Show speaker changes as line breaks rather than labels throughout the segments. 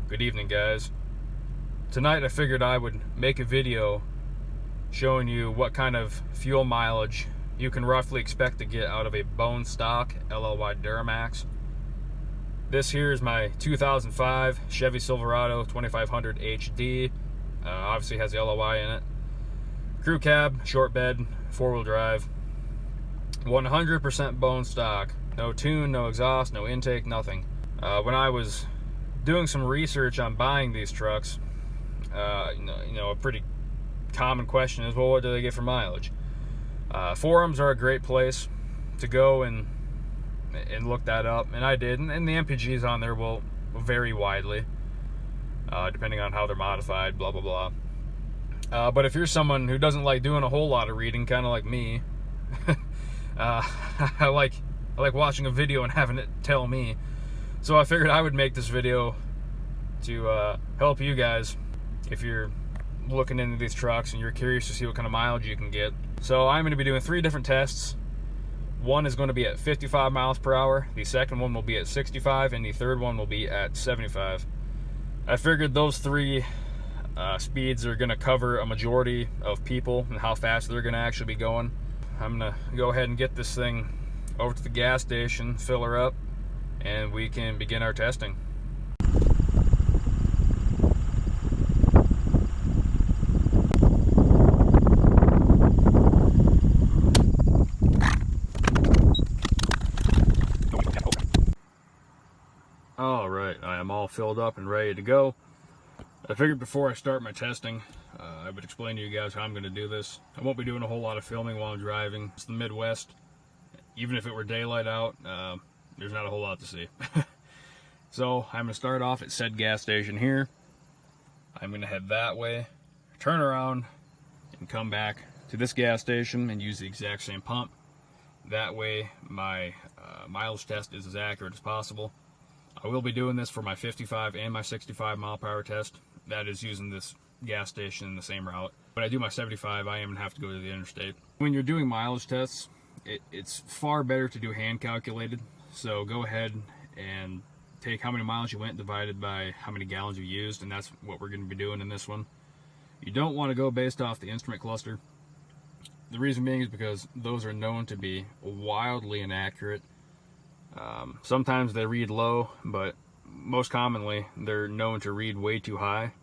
Good evening, guys. Tonight I figured I would make a video showing you what kind of fuel mileage you can roughly expect to get out of a bone stock LLY Duramax. This here is my 2005 Chevy Silverado 2500 HD. Obviously has the LLY in it. Crew cab, short bed, 4-wheel drive. 100% bone stock. No tune, no exhaust, no intake, nothing. When I was doing some research on buying these trucks, a pretty common question is, well, what do they get for mileage? Forums are a great place to go and look that up, and I did, and the MPGs on there will vary widely, depending on how they're modified, blah, blah, blah. But if you're someone who doesn't like doing a whole lot of reading, kind of like me, I like watching a video and having it tell me. So I figured I would make this video to help you guys if you're looking into these trucks and you're curious to see what kind of mileage you can get. So I'm going to be doing 3 different tests. One is going to be at 55 miles per hour, the second one will be at 65, and the third one will be at 75. I figured those 3 speeds are going to cover a majority of people and how fast they're going to actually be going. I'm going to go ahead and get this thing over to the gas station, fill her up, and we can begin our testing. Alright, I am all filled up and ready to go. I figured before I start my testing, I would explain to you guys how I'm going to do this. I won't be doing a whole lot of filming while I'm driving. It's the Midwest. Even if it were daylight out, there's not a whole lot to see. So I'm going to start off at said gas station here. I'm going to head that way, turn around, and come back to this gas station and use the exact same pump. That way my mileage test is as accurate as possible. I will be doing this for my 55 and my 65 mile per hour test. That is using this gas station in the same route. When I do my 75, I am going to have to go to the interstate. When you're doing mileage tests, it's far better to do hand calculated. So go ahead and take how many miles you went divided by how many gallons you used, and that's what we're going to be doing in this one. You don't want to go based off the instrument cluster. The reason being is because those are known to be wildly inaccurate. Sometimes they read low, but most commonly they're known to read way too high.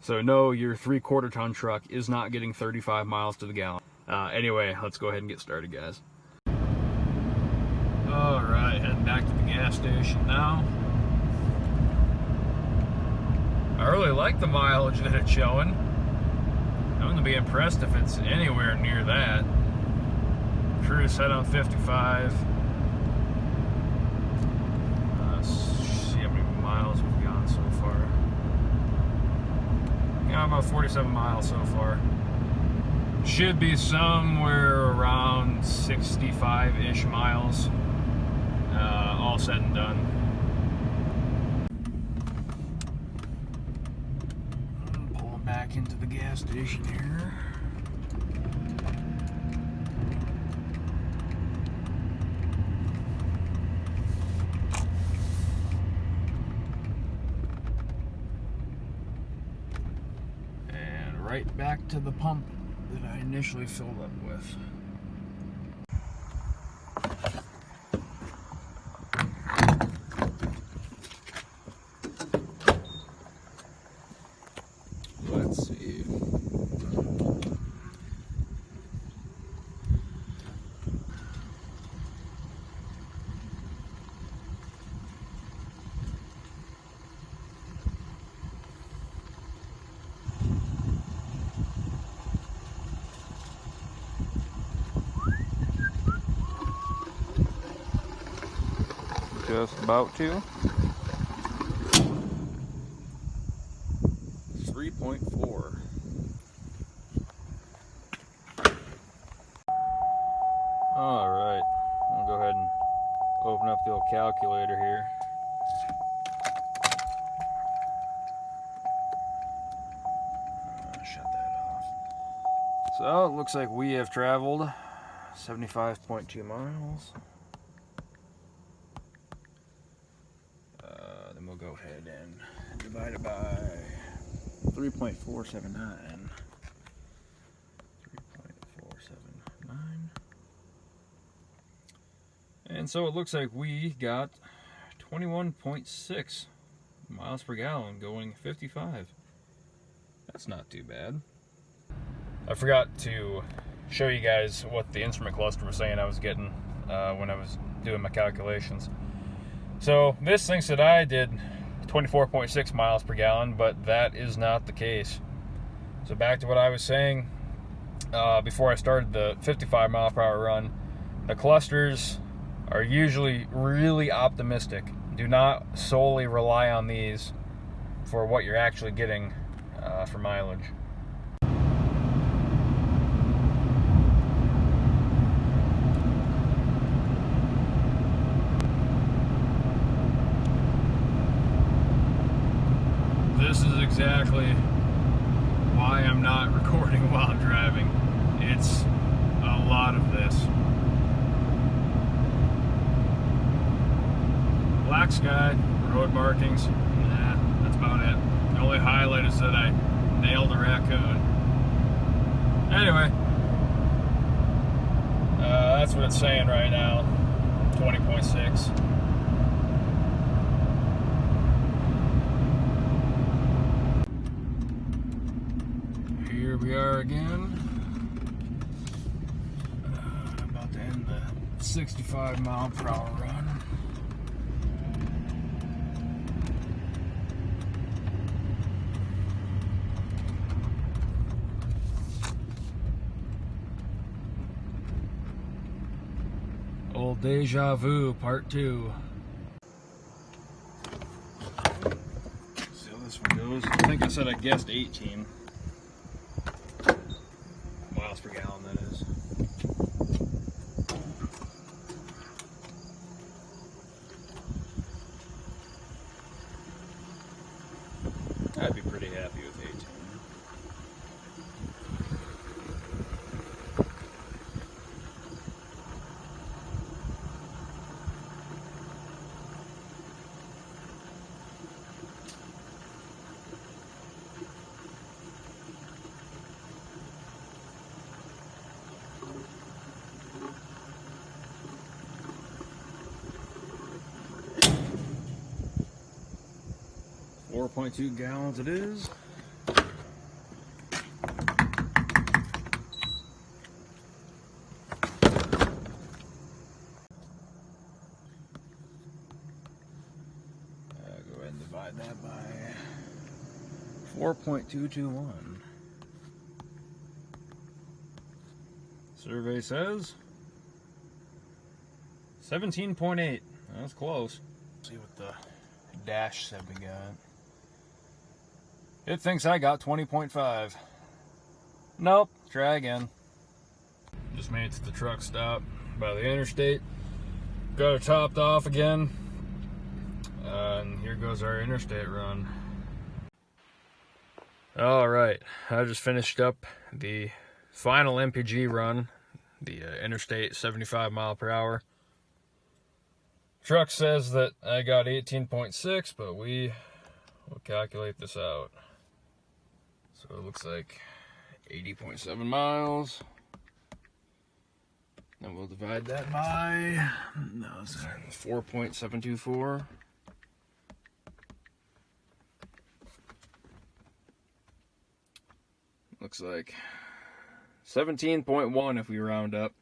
So no, your 3/4 ton truck is not getting 35 miles to the gallon. Anyway, let's go ahead and get started, guys. Alright, heading back to the gas station now. I really like the mileage that it's showing. I'm going to be impressed if it's anywhere near that. Cruise set on 55. Let's see how many miles we've gone so far. Yeah, about 47 miles so far. Should be somewhere around 65-ish miles, all said and done. Pulling back into the gas station here. And right back to the pump that I initially filled up with. Let's see. Just about to. 3.4. Alright, I'll go ahead and open up the old calculator here. Shut that off. So it looks like we have traveled 75.2 miles. Then we'll go ahead and do divided by 3.479. 3.479. And so it looks like we got 21.6 miles per gallon going 55. That's not too bad. I forgot to show you guys what the instrument cluster was saying I was getting when I was doing my calculations. So this thinks that I did 24.6 miles per gallon, but that is not the case. So back to what I was saying before I started the 55 mile per hour run, the clusters are usually really optimistic. Do not solely rely on these for what you're actually getting for mileage. This is exactly why I'm not recording while I'm driving. It's a lot of this. Black sky, road markings, nah, that's about it. The only highlight is that I nailed a raccoon. Anyway, that's what it's saying right now, 20.6. Here we are again, about to end the 65 mile per hour run. Old Deja Vu Part 2. See how this one goes. I think I said I guessed 18 miles per gallon, that is. I'd be pretty happy with 18. 4.2 gallons it is. Go ahead and divide that by 4.221. Survey says 17.8. That's close. Let's see what the dash said we got. It thinks I got 20.5. Nope, try again. Just made it to the truck stop by the interstate. Got it topped off again. And here goes our interstate run. Alright, I just finished up the final MPG run, the interstate 75 mile per hour. Truck says that I got 18.6, but we will calculate this out. So it looks like 80.7 miles. Then we'll divide that by 4.724. Looks like 17.1 if we round up.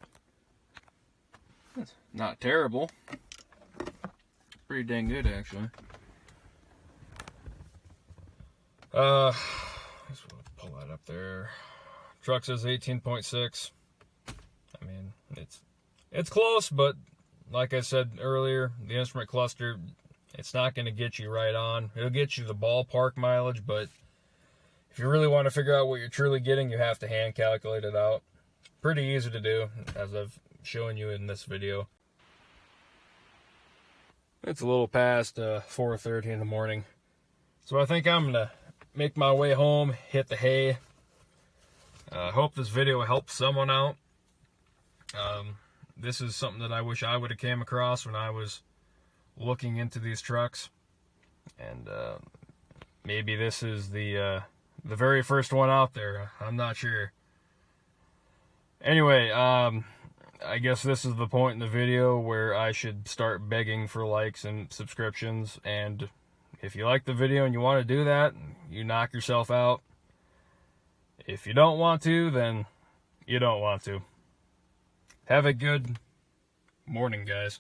That's not terrible. Pretty dang good, actually. Let's pull that up there. Truck says 18.6. I mean, it's close, but like I said earlier, the instrument cluster, it's not going to get you right on. It'll get you the ballpark mileage, but if you really want to figure out what you're truly getting, you have to hand calculate it out. Pretty easy to do, as I've shown you in this video. It's a little past 4:30 in the morning, so I think I'm going to make my way home, hit the hay. I hope this video helps someone out. This is something that I wish I would have came across when I was looking into these trucks. And Maybe this is the very first one out there. I'm not sure. Anyway, I guess this is the point in the video where I should start begging for likes and subscriptions. And if you like the video and you want to do that, you knock yourself out. If you don't want to, then you don't want to. Have a good morning, guys.